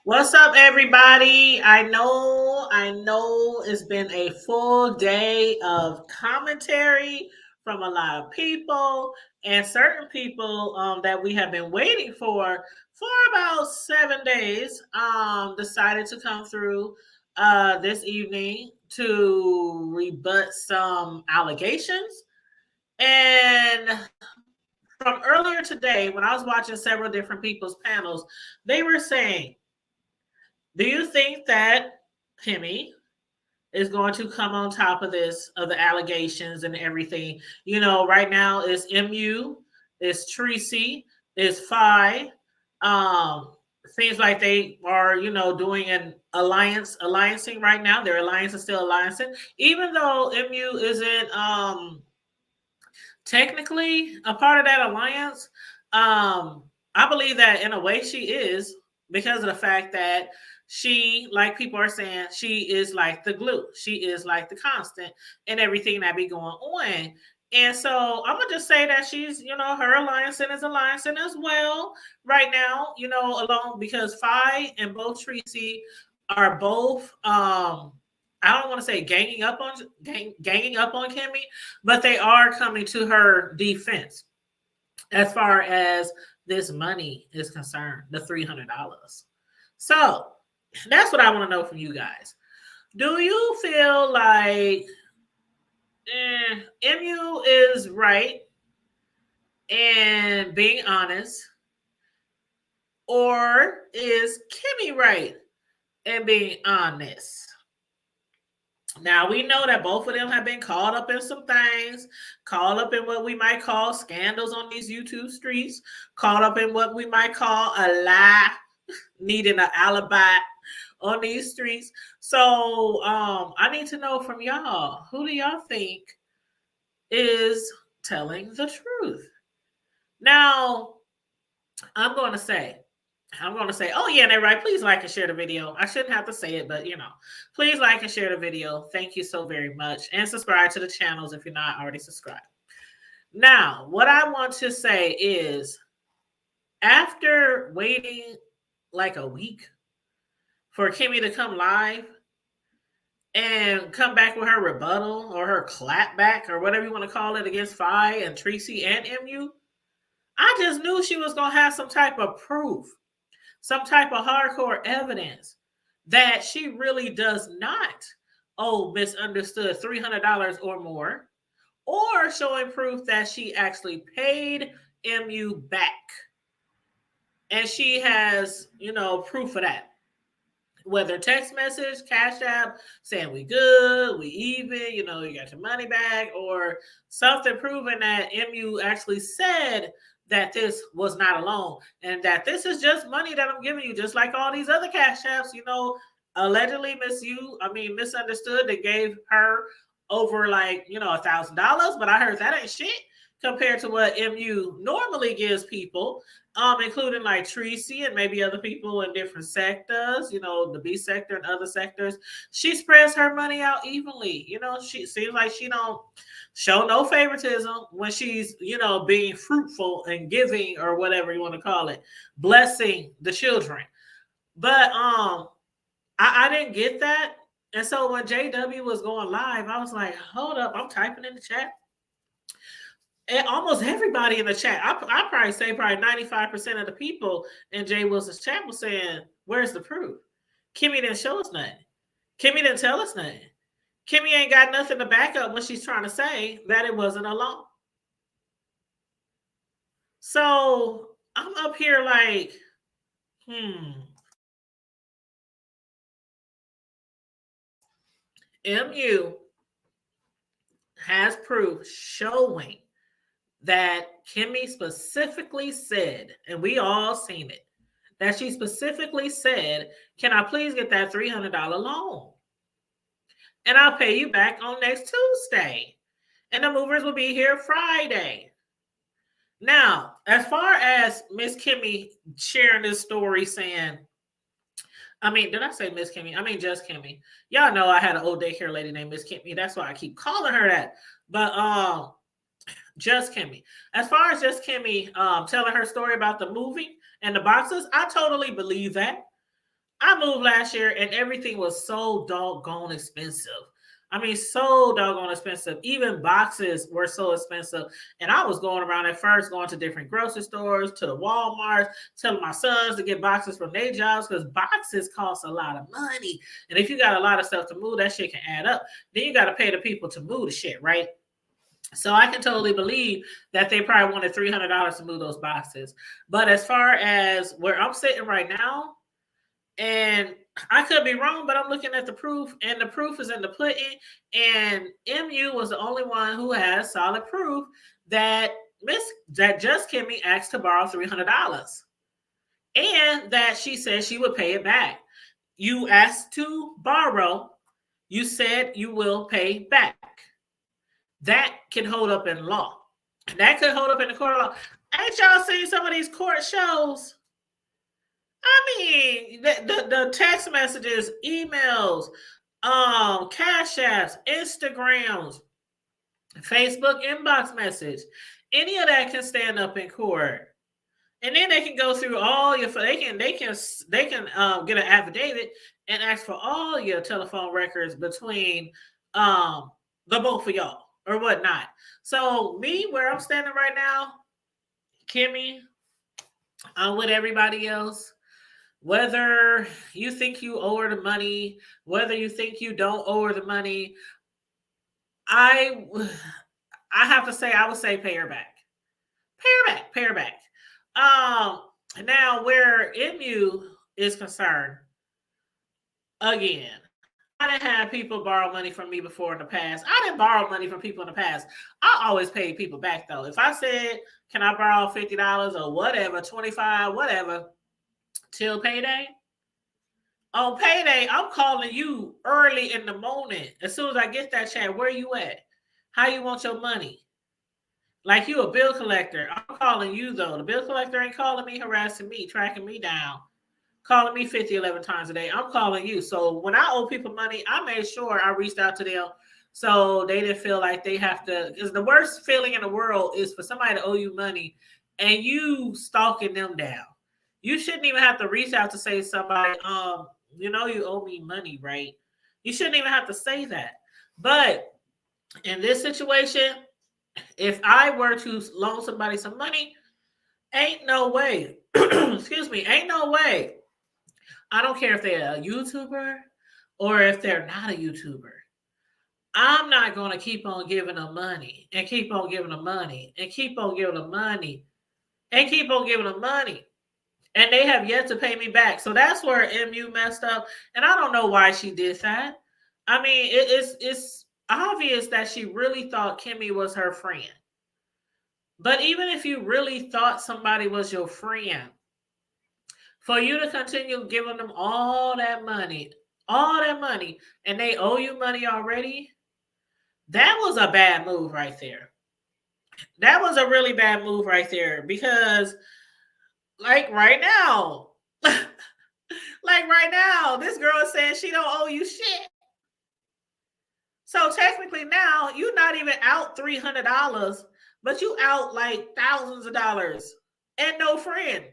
What's up, everybody? I know it's been a full day of commentary from a lot of people and certain people that we have been waiting for about 7 days. Decided to come through this evening to rebut some allegations. And from earlier today, when I was watching several different people's panels, they were saying, do you think that Kimmie is going to come on top of this, of the allegations and everything? You know, right now it's MU, it's Treecey, it's Phi. Um, Seems like they are, doing an alliancing right now. Their alliance is still alliancing, even though MU isn't technically a part of that alliance. I believe that in a way she is, because of the fact that she, like people are saying, she is like the glue. She is like the constant and everything that be going on. And so I'm gonna just say that she's, her alliance and is alliancing as well right now, alone, because Phi and both Treecey are both I don't want to say ganging up on Kimmie, but they are coming to her defense as far as this money is concerned, the $300. So that's what I want to know from you guys. Do you feel like MU is right and being honest, or is Kimmie right and being honest? Now we know that both of them have been caught up in some things, caught up in what we might call scandals on these YouTube streets, caught up in what we might call a lie, needing an alibi on these streets. So I need to know from y'all, who do y'all think is telling the truth? Now, I'm going to say, oh yeah, they're right. Please like and share the video. I shouldn't have to say it, but please like and share the video. Thank you so very much. And subscribe to the channels if you're not already subscribed. Now, what I want to say is, after waiting like a week for Kimmie to come live and come back with her rebuttal or her clap back or whatever you want to call it against Phi and Treecey and MU, I just knew she was going to have some type of proof, some type of hardcore evidence that she really does not owe Misunderstood $300 or more, or showing proof that she actually paid MU back. And she has, proof of that. Whether text message, cash app, saying we good, we even, you got your money back, or something proving that MU actually said that this was not a loan and that this is just money that I'm giving you, just like all these other cash apps, allegedly Misunderstood. They gave her over like, $1,000, but I heard that ain't shit compared to what MU normally gives people, including like Treecey and maybe other people in different sectors, the B sector and other sectors. She spreads her money out evenly. She seems like she don't show no favoritism when she's, being fruitful and giving, or whatever you want to call it, blessing the children. But I didn't get that. And so when JW was going live, I was like, hold up, I'm typing in the chat. And almost everybody in the chat, I probably say probably 95% of the people in Jay Wilson's chat was saying, where's the proof? Kimmie didn't show us nothing. Kimmie didn't tell us nothing. Kimmie ain't got nothing to back up what she's trying to say that it wasn't a loan. So I'm up here like, MU has proof showing that Kimmie specifically said, and we all seen it, that she specifically said, can I please get that $300 loan? And I'll pay you back on next Tuesday. And the movers will be here Friday. Now, as far as Miss Kimmie sharing this story saying, did I say Miss Kimmie? Just Kimmie. Y'all know I had an old daycare lady named Miss Kimmie. That's why I keep calling her that. But Just Kimmie. As far as Just Kimmie telling her story about the moving and the boxes, I totally believe that. I moved last year and everything was so doggone expensive. So doggone expensive. Even boxes were so expensive. And I was going around at first, going to different grocery stores, to the Walmarts, telling my sons to get boxes from their jobs because boxes cost a lot of money. And if you got a lot of stuff to move, that shit can add up. Then you got to pay the people to move the shit, right? So I can totally believe that they probably wanted $300 to move those boxes. But as far as where I'm sitting right now, and I could be wrong, but I'm looking at the proof, and the proof is in the pudding. And MU was the only one who has solid proof that Just Kimmie asked to borrow $300, and that she said she would pay it back. You asked to borrow, you said you will pay back. That can hold up in law. That could hold up in the court of law. Ain't y'all seen some of these court shows? The text messages, emails, cash apps, Instagrams, Facebook inbox message, any of that can stand up in court. And then they can go through all your, they can get an affidavit and ask for all your telephone records between the both of y'all or whatnot. So me, where I'm standing right now, Kimmie, I'm with everybody else. Whether you think you owe her the money, whether you think you don't owe her the money, I have to say, I would say pay her back. Pay her back. Now where MU is concerned, again, I didn't have people borrow money from me before in the past. I didn't borrow money from people in the past. I always paid people back though. If I said, can I borrow $50 or whatever, $25, whatever, till payday? On payday, I'm calling you early in the morning. As soon as I get that chat, where you at? How you want your money? Like you a bill collector. I'm calling you though. The bill collector ain't calling me, harassing me, tracking me down, calling me 50, 11 times a day. I'm calling you. So when I owe people money, I made sure I reached out to them so they didn't feel like they have to. Because the worst feeling in the world is for somebody to owe you money and you stalking them down. You shouldn't even have to reach out to say to somebody, you owe me money, right? You shouldn't even have to say that. But in this situation, if I were to loan somebody some money, Ain't no way. Excuse me. Ain't no way. I don't care if they're a YouTuber or if they're not a YouTuber. I'm not going to keep on giving them money and keep on giving them money and keep on giving them money and keep on giving them money. And they have yet to pay me back. So that's where MU messed up. And I don't know why she did that. I mean, it's obvious that she really thought Kimmie was her friend. But even if you really thought somebody was your friend, for you to continue giving them all that money, and they owe you money already, that was a bad move right there. That was a really bad move right there because, like right now, like right now, this girl is saying she don't owe you shit. So technically now you're not even out $300, but you out like thousands of dollars and no friend.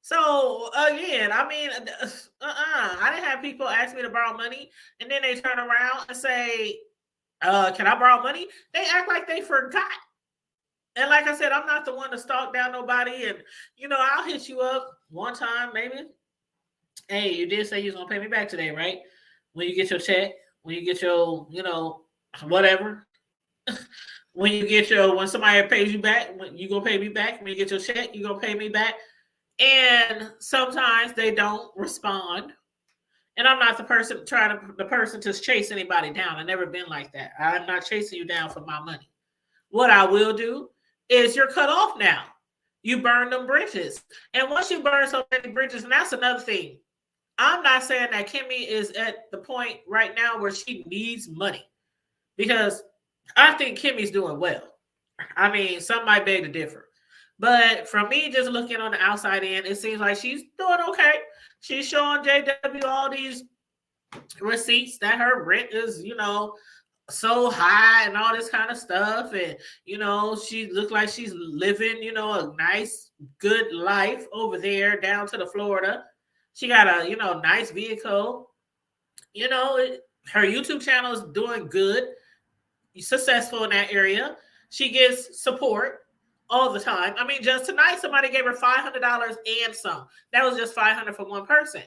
So again, I mean, I didn't have people ask me to borrow money, and then they turn around and say, "Can I borrow money?" They act like they forgot. And like I said, I'm not the one to stalk down nobody. And I'll hit you up one time, maybe. Hey, you did say you was gonna pay me back today, right? When you get your check, when you get your, whatever. When somebody pays you back, when you gonna pay me back. When you get your check, you gonna pay me back. And sometimes they don't respond. And I'm not the person to chase anybody down. I've never been like that. I'm not chasing you down for my money. What I will do is you're cut off now. You burn them bridges. And once you burn so many bridges, and that's another thing. I'm not saying that Kimmie is at the point right now where she needs money, because I think Kimmie's doing well. I mean, some might beg to differ. But from me just looking on the outside in, it seems like she's doing okay. She's showing JW all these receipts that her rent is, so high and all this kind of stuff. And, she looked like she's living, a nice, good life over there down to the Florida. She got a, nice vehicle. Her YouTube channel is doing good, successful in that area. She gets support all the time. I mean, just tonight, somebody gave her $500 and some. That was just $500 for one person.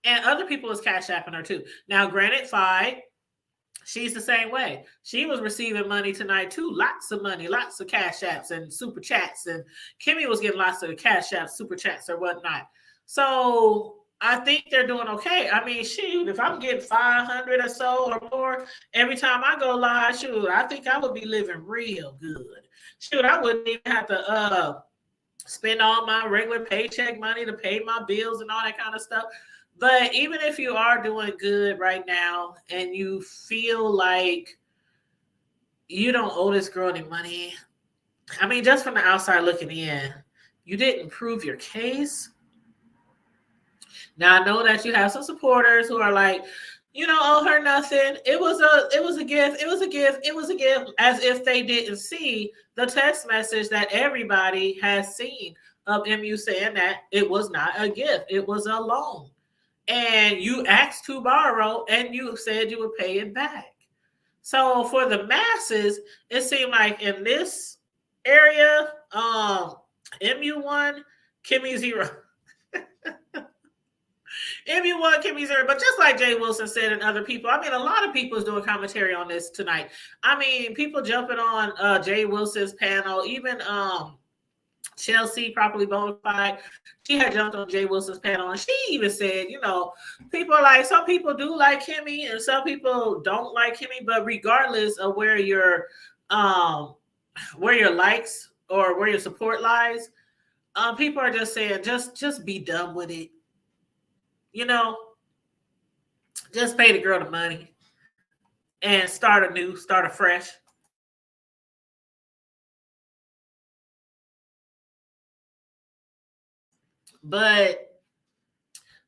And other people was cash apping her too. Now, granted, she's the same way. She was receiving money tonight too. Lots of money, lots of cash apps and super chats. And Kimmie was getting lots of cash apps, super chats or whatnot. So I think they're doing okay. I mean, shoot, if I'm getting 500 or so or more every time I go live, shoot, I think I would be living real good. Shoot, I wouldn't even have to spend all my regular paycheck money to pay my bills and all that kind of stuff. But even if you are doing good right now and you feel like you don't owe this girl any money, I mean, just from the outside looking in, you didn't prove your case. Now I know that you have some supporters who are like, you don't owe her nothing. It was a gift. It was a gift. It was a gift, as if they didn't see the text message that everybody has seen of MU saying that it was not a gift. It was a loan. And you asked to borrow and you said you would pay it back. So for the masses, it seemed like in this area, MU1, Kimmie 0. MU1, Kimmie 0. But just like Jay Wilson said and other people, I mean, a lot of people is doing commentary on this tonight. I mean, people jumping on Jay Wilson's panel, even Chelsea, properly bona fide, she had jumped on Jay Wilson's panel and she even said, people are like, some people do like Kimmie and some people don't like Kimmie, but regardless of where your likes or where your support lies, people are just saying, just be done with it. Just pay the girl the money and start anew, start afresh. But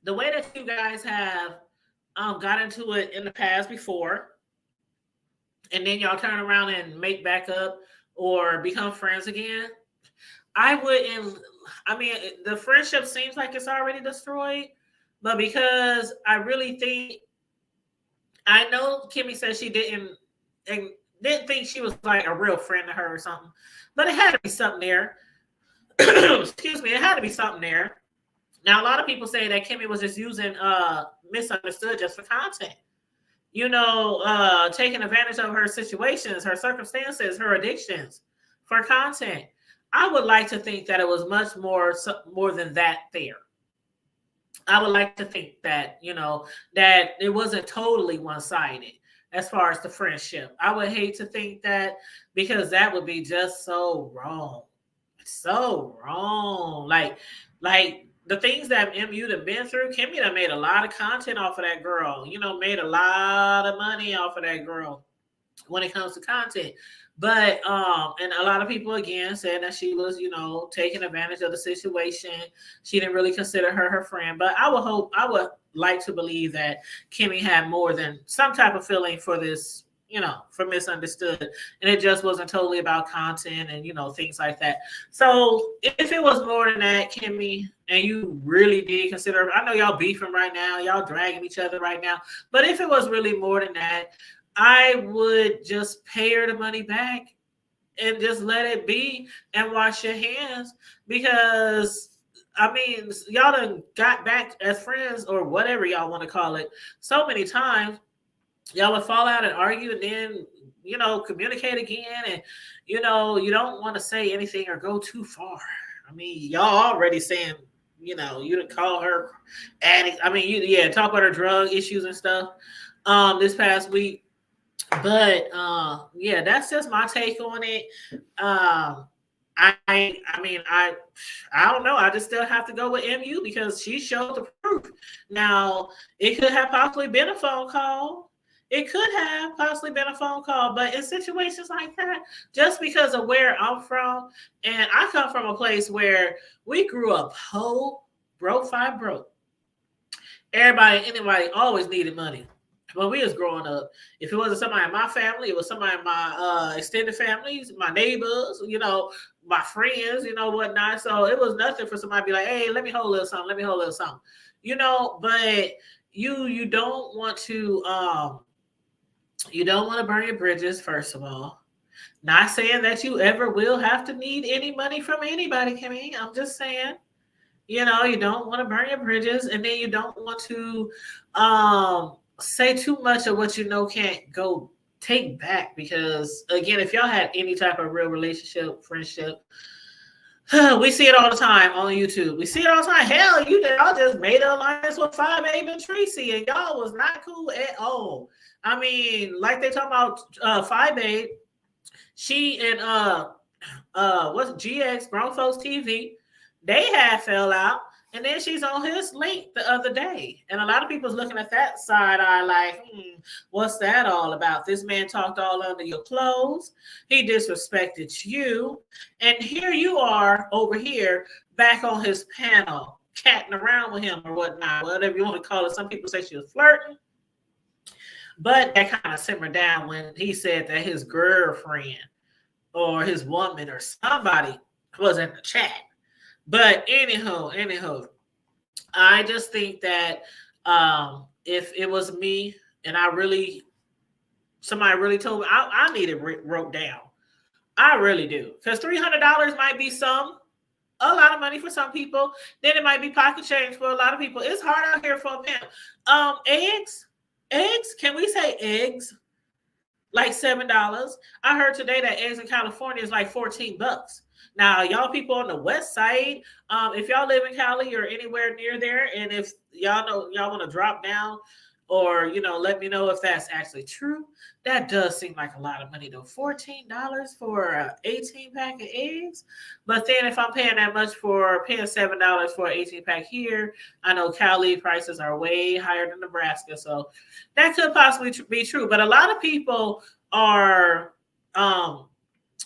the way that you guys have got into it in the past before, and then y'all turn around and make back up or become friends again, I wouldn't. I mean, the friendship seems like it's already destroyed, but because I really think, I know Kimmie said she didn't think she was like a real friend to her or something, but it had to be something there. Excuse me, it had to be something there. Now, a lot of people say that Kimmie was just using misunderstood just for content. Taking advantage of her situations, her circumstances, her addictions for content. I would like to think that it was much more than that there. I would like to think that, that it wasn't totally one sided as far as the friendship. I would hate to think that because that would be just so wrong. So wrong. Like the things that MU have been through, Kimmie done made a lot of content off of that girl, made a lot of money off of that girl when it comes to content. But and a lot of people again said that she was, taking advantage of the situation. She didn't really consider her friend. But I would like to believe that Kimmie had more than some type of feeling for this, for misunderstood. And it just wasn't totally about content and, things like that. So if it was more than that, Kimmie, and you really did consider, I know y'all beefing right now, y'all dragging each other right now. But if it was really more than that, I would just pay her the money back and just let it be and wash your hands, because I mean, y'all done got back as friends or whatever y'all want to call it so many times. Y'all would fall out and argue and then, communicate again. And, you don't want to say anything or go too far. I mean, y'all already saying, you didn't call her addict. I mean, talk about her drug issues and stuff this past week. But that's just my take on it. I don't know. I just still have to go with MU because she showed the proof. Now, it could have possibly been a phone call. It could have possibly been a phone call, but in situations like that, just because of where I'm from, and I come from a place where we grew up poor, broke, five broke. Anybody always needed money. When we was growing up, if it wasn't somebody in my family, it was somebody in my extended families, my neighbors, my friends, whatnot. So it was nothing for somebody to be like, hey, let me hold a little something, but you don't want to burn your bridges, first of all. Not saying that you ever will have to need any money from anybody, Kimmie. I'm just saying. You don't want to burn your bridges, and then you don't want to say too much of what can't go take back. Because again, if y'all had any type of real relationship, friendship, we see it all the time on YouTube. We see it all the time. Hell, y'all just made an alliance with 5A and Treecey, and y'all was not cool at all. I mean, like they talk about 5A, she and what's GX Grown Folks TV. They had fell out, and then she's on his link the other day. And a lot of people's looking at that side eye like, what's that all about? This man talked all under your clothes. He disrespected you. And here you are over here back on his panel, catting around with him or whatnot, whatever you want to call it. Some people say she was flirting. But that kind of simmered down when he said that his girlfriend or his woman or somebody was in the chat. But anyhow, I just think that if it was me and somebody really told me, I need it wrote down. I really do. Because $300 might be a lot of money for some people. Then it might be pocket change for a lot of people. It's hard out here for a pimp. Eggs, can we say eggs? Like $7. I heard today that eggs in California is like $14. Now, y'all people on the west side, if y'all live in Cali or anywhere near there, and if y'all want to drop down or, let me know if that's actually true. That does seem like a lot of money, though. $14 for an 18-pack of eggs. But then if I'm paying that much for paying $7 for an 18-pack here, I know Cali prices are way higher than Nebraska. So that could possibly be true. But a lot of people are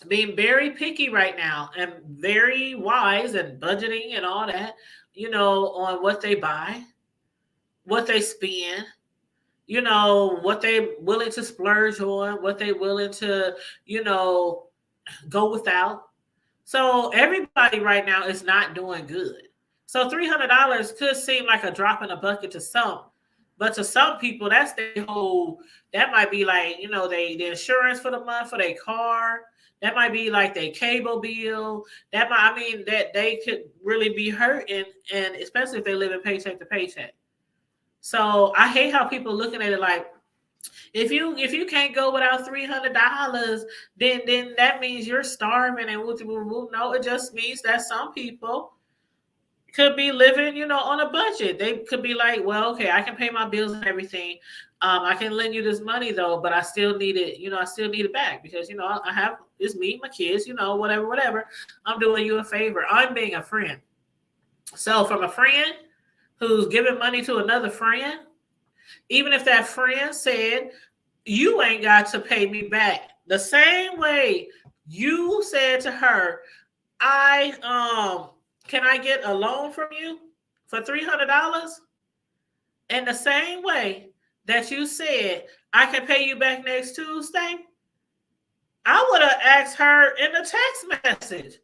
being very picky right now and very wise and budgeting and all that, on what they buy, what they spend, what they willing to splurge on, what they willing to, go without. So everybody right now is not doing good. So $300 could seem like a drop in a bucket to some, but to some people, that's their whole, that might be like, the insurance for the month for their car. That might be like their cable bill. That might, I mean, that they could really be hurting, and especially if they live in paycheck to paycheck. So I hate how people looking at it like, if you can't go without $300, then that means you're starving and woo woo woo. No, it just means that some people could be living, on a budget. They could be like, well, okay, I can pay my bills and everything. I can lend you this money though, but I still need it. I still need it back because I have it's me, my kids, whatever. I'm doing you a favor. I'm being a friend. So from a friend who's giving money to another friend, even if that friend said, you ain't got to pay me back the same way you said to her, can I get a loan from you for $300? And the same way that you said I can pay you back next Tuesday, I would have asked her in the text message.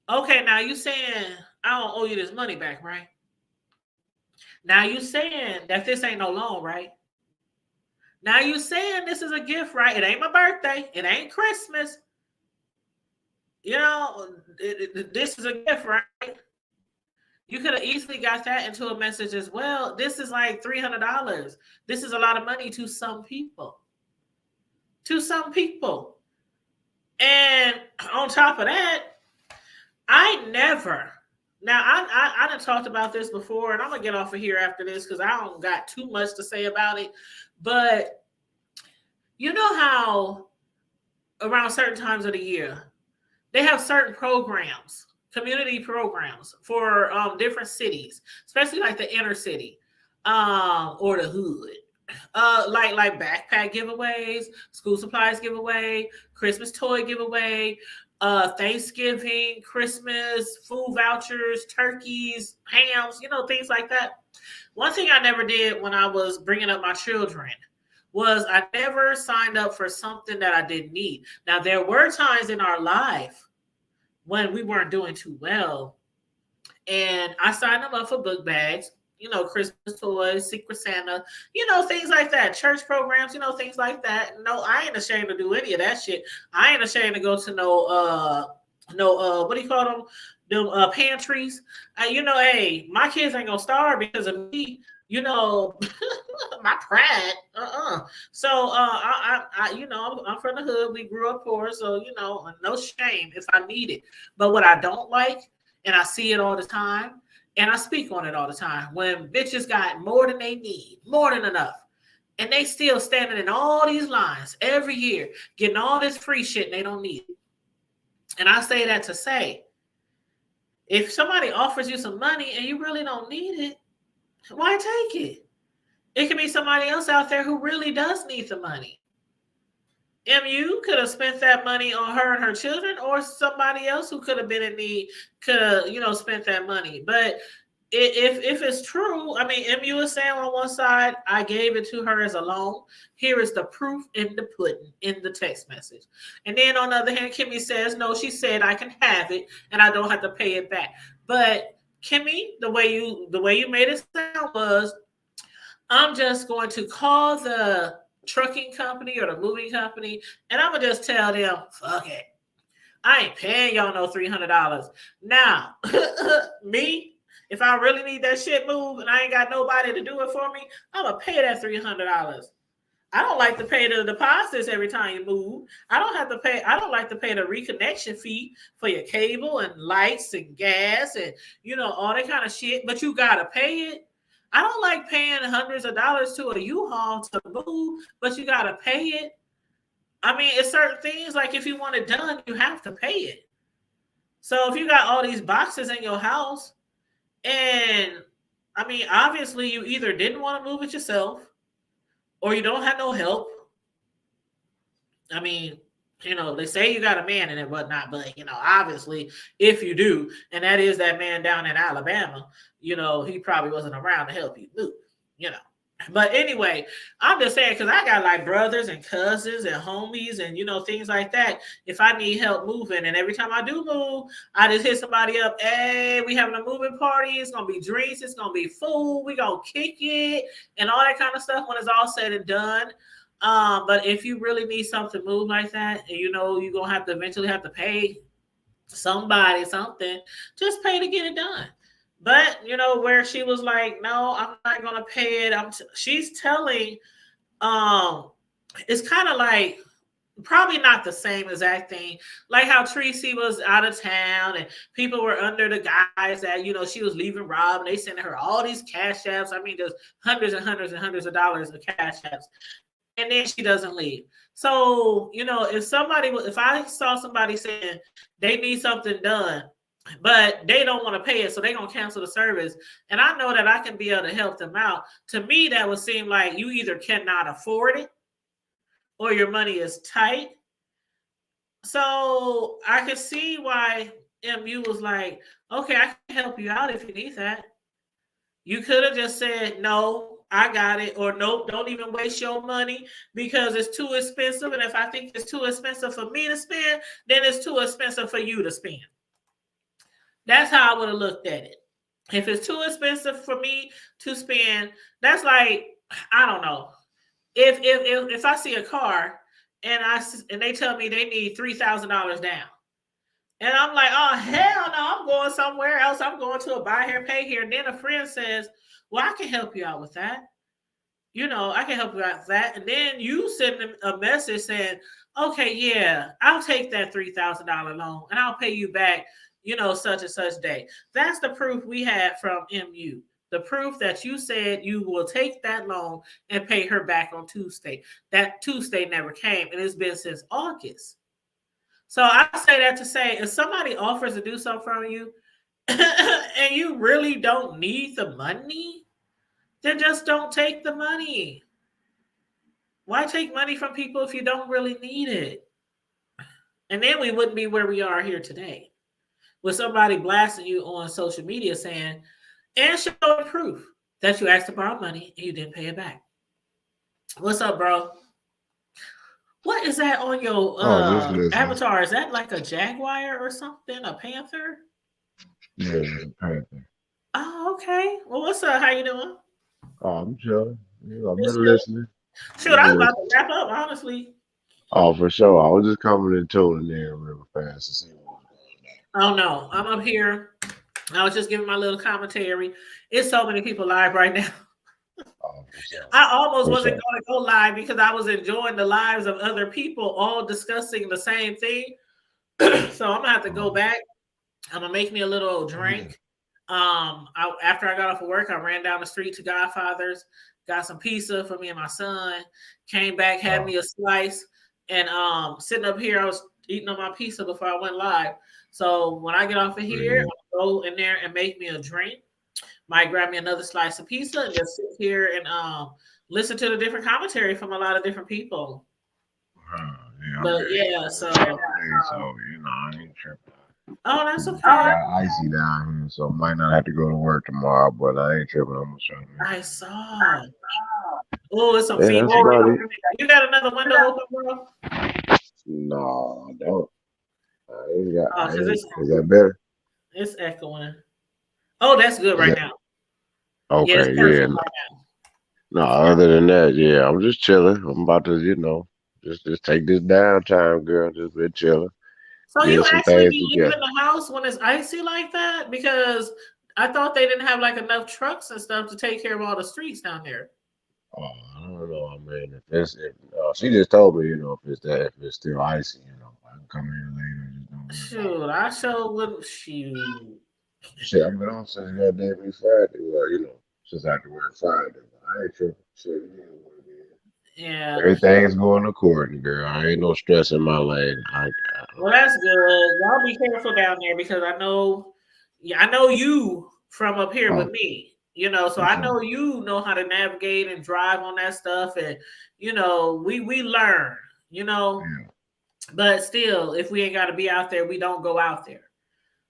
Okay, now you saying I don't owe you this money back, right? Now you saying that this ain't no loan, right? Now you saying this is a gift, right? It ain't my birthday. It ain't Christmas. This is a gift, right? You could have easily got that into a message as well. This is like $300. This is a lot of money to some people. To some people. And on top of that, I done talked about this before, and I'm going to get off of here after this because I don't got too much to say about it. But you know how around certain times of the year, they have certain programs, community programs for different cities, especially like the inner city or the hood. Like backpack giveaways, school supplies giveaway, Christmas toy giveaway, Thanksgiving, Christmas, food vouchers, turkeys, hams, things like that. One thing I never did when I was bringing up my children was I never signed up for something that I didn't need. Now, there were times in our life when we weren't doing too well, and I signed them up for book bags, Christmas toys, Secret Santa, things like that, church programs, things like that. No, I ain't ashamed to do any of that shit. I ain't ashamed to go to what do you call them? Them pantries. Hey, my kids ain't gonna starve because of me. My pride. So I'm from the hood. We grew up poor, so no shame if I need it. But what I don't like, and I see it all the time, and I speak on it all the time, when bitches got more than they need, more than enough, and they still standing in all these lines every year, getting all this free shit and they don't need it. And I say that to say, if somebody offers you some money and you really don't need it, why take it? It could be somebody else out there who really does need the money. MU could have spent that money on her and her children, or somebody else who could have been in need could have, spent that money. But if it's true, I mean, MU is saying on one side, I gave it to her as a loan. Here is the proof in the pudding in the text message. And then on the other hand, Kimmie says, no, she said I can have it and I don't have to pay it back. But Kimmie, the way you made it sound was, I'm just going to call the trucking company or the moving company, and I'm gonna just tell them, fuck it. I ain't paying y'all no $300. Now, me, if I really need that shit moved and I ain't got nobody to do it for me, I'm gonna pay that $300. I don't like to pay the deposits every time you move. I don't like to pay the reconnection fee for your cable and lights and gas and all that kind of shit, but you gotta pay it. I don't like paying hundreds of dollars to a U-Haul to move, but you gotta pay it. I mean, it's certain things, like if you want it done, you have to pay it. So if you got all these boxes in your house, and I mean, obviously you either didn't want to move it yourself, or you don't have no help. I mean, they say you got a man in it, whatnot, but obviously, if you do, and that is that man down in Alabama, he probably wasn't around to help you move, But anyway, I'm just saying, because I got like brothers and cousins and homies and things like that. If I need help moving, and every time I do move, I just hit somebody up. Hey, we having a moving party. It's gonna be drinks. It's gonna be food. We gonna kick it and all that kind of stuff when it's all said and done. But if you really need something to move like that, and you're gonna have to eventually have to pay somebody something, just pay to get it done. But where she was like, no, I'm not gonna pay it. She's telling, um, it's kind of like probably not the same exact thing, like how Treecey was out of town and people were under the guise that she was leaving Rob and they sending her all these cash apps. I mean, there's hundreds and hundreds and hundreds of dollars of cash apps, and then she doesn't leave. So if I saw somebody saying they need something done, but they don't want to pay it, so they're gonna cancel the service, and I know that I can be able to help them out. To me, that would seem like you either cannot afford it or your money is tight. So I could see why MU was like, okay, I can help you out if you need that. You could have just said, no, I got it, or nope, don't even waste your money because it's too expensive. And if I think it's too expensive for me to spend, then it's too expensive for you to spend. That's how I would have looked at it. If it's too expensive for me to spend, that's like, I don't know. If I see a car and they tell me they need $3,000 down, and I'm like, oh hell no, I'm going somewhere else. I'm going to a buy here, pay here. And then a friend says, well, I can help you out with that. I can help you out with that. And then you send them a message saying, okay, yeah, I'll take that $3,000 loan and I'll pay you back, such and such day. That's the proof we had from MU. The proof that you said you will take that loan and pay her back on Tuesday. That Tuesday never came, and it's been since August. So I say that to say, if somebody offers to do something from you and you really don't need the money, then just don't take the money. Why take money from people if you don't really need it? And then we wouldn't be where we are here today with somebody blasting you on social media saying, and showing proof that you asked to borrow money and you didn't pay it back. What's up, bro? What is that on your avatar? Is that like a jaguar or something? A panther? Yeah, it's a panther. Oh, okay. Well, what's up? How you doing? Oh, I'm chilling. I've It's been good. listening. Shoot, I was about to wrap up, honestly. Oh, for sure. I was just coming and tuning in real fast to see what was Oh no, I'm up here. I was just giving my little commentary. It's so many people live right now. on. Oh, for sure. I almost For wasn't sure. going to go live because I was enjoying the lives of other people all discussing the same thing. So I'm gonna have to go Oh, back. I'm gonna make me a little yeah. drink. After I got off of work, I ran down the street to Godfather's, got some pizza for me and my son. Came back, had Oh, me a slice, and sitting up here, I was eating on my pizza before I went live. So when I get off of here, yeah. I'll go in there and make me a drink. Might grab me another slice of pizza and just sit here and listen to the different commentary from a lot of different people. Yeah, I'm But getting yeah, ready so to work today, so I ain't tripping. oh, that's It's kind of okay. got icy down here, so might not have to go to work tomorrow, but I ain't tripping. I'm gonna try to make I it. saw. Oh, it's some Yeah, feedback. that's about it. You got another window open, bro? No, I don't. I ain't got. Oh, I because ain't. Is that better? it's echoing. Oh, that's good Is right that now. Yeah, it's okay? Yeah. perfect No, right now. no, other than that, yeah, I'm just chilling. I'm about to, just take this downtime, girl. Just been chilling, So getting you some actually things be leaving together. the house when it's icy like that? Because I thought they didn't have like enough trucks and stuff to take care of all the streets down there. Oh, I don't know. I mean, if she just told me, if it's still icy, I can come in later. Just don't worry about Shoot, I sure wouldn't. Shoot. it. Shit, I've been on since goddamn be Friday. Well, since after work Friday. But I ain't tripping. Shit, it is what it is. Yeah. Everything's going according, girl. I ain't no stress in my lane. Well, that's good. Y'all be careful down there because I know, yeah, I know you from up here Oh, with me. So for I sure. know you know how to navigate and drive on that stuff, and we learn. You know, Yeah. but still, if we ain't got to be out there, we don't go out there.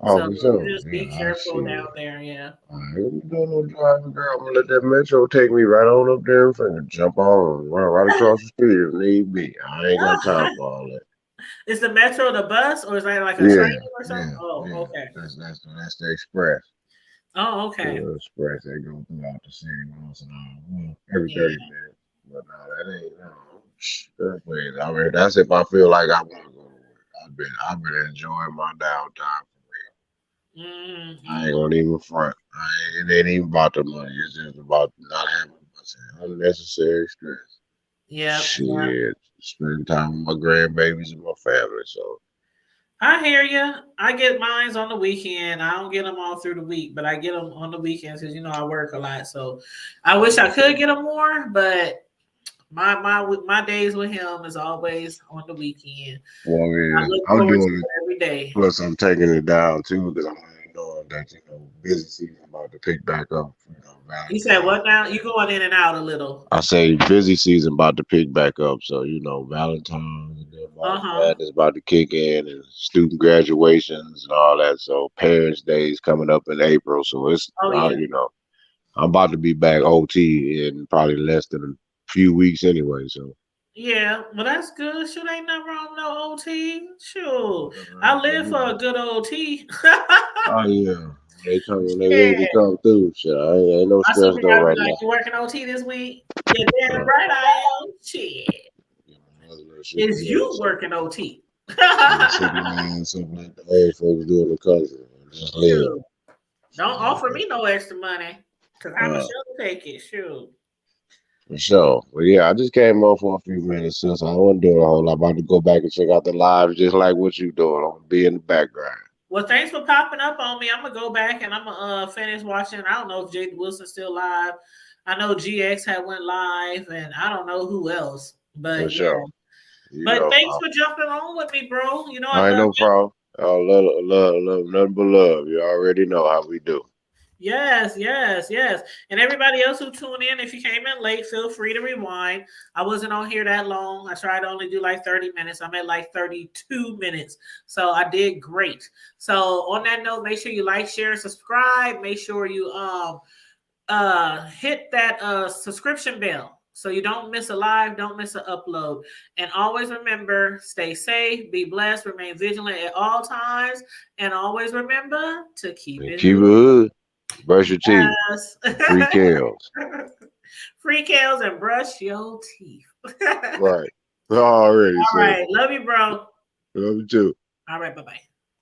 Oh, So for sure. you just Yeah, be I careful see. down there. Yeah. I ain't doing no driving, girl. I'm gonna let that metro take me right on up there and finna jump on and run right across the street if need be. I ain't got time for all that. Is the metro the bus or is that like a train Yeah, or something? yeah, Oh, yeah. okay. That's the express. Oh, The okay. little express that go throughout the city once in a while, well, every Yeah. 30 minutes. But no, that ain't no. That's crazy. I mean, that's if I feel like I want to go to work. I've been enjoying my downtime for real. I ain't Mm-hmm. gonna even front. It ain't even about the money. It's just about not having unnecessary stress. Yep, yep. Shit, spending time with my grandbabies and my family. So I hear you. I get mines on the weekend. I don't get them all through the week, but I get them on the weekends because I work a lot. So I wish I could get them more, but my days with him is always on the weekend. well, I yeah, look I'm forward to doing it. it every day. Plus, I'm taking it down too because I'm already knowing that busy season about to pick back up. You said Valentine's. what now? You going in and out a little. I say busy season about to pick back up. So Valentine's and then Uh March huh. Madness about to kick in, and student graduations and all that. So Parents' Days coming up in April. So it's Oh yeah. I'm about to be back OT in probably less than a few weeks anyway. So Yeah, well that's good. Shoot, ain't nothing wrong with no OT. Sure, yeah, I man, so, live for a good OT. oh yeah, when they Yeah. ready to come through, shit, ain't no My stress though supervisor be right like, now. "You working OT this week?" Yeah, damn Uh, right I am. Shit, yeah, my other little is supervisor, you working OT? something like the old folks do in the country. Just live. Shoot, don't Shit like offer that. me no extra money, cause I'ma Uh, sure take it. Shoot. for sure. But yeah, I just came on for a few minutes since I wasn't doing a whole lot. I'm about to go back and check out the lives just like what you doing. I'm gonna be in the background. Well, thanks for popping up on me. I'm gonna go back and I'm gonna finish watching. I don't know if Jade Wilson's still live. I know GX had went live, and I don't know who else. For But yeah. sure. But thanks Pal. for jumping on with me, bro. You know I I ain't love no you. problem. Love, nothing but love. You already know how we do. Yes, yes, yes. And everybody else who tuned in, if you came in late, feel free to rewind. I wasn't on here that long. I tried to only do like 30 minutes. I'm at like 32 minutes. So I did great. So on that note, make sure you like, share, and subscribe. Make sure you hit that subscription bell so you don't miss a live, don't miss an upload. And always remember, stay safe, be blessed, remain vigilant at all times, and always remember to keep And it keep it hood. hood. Brush your teeth. Yes. Free Kales. Free kales and brush your teeth. All Right. Already, sis. right. Love you, bro. Love you too. All right. Bye bye.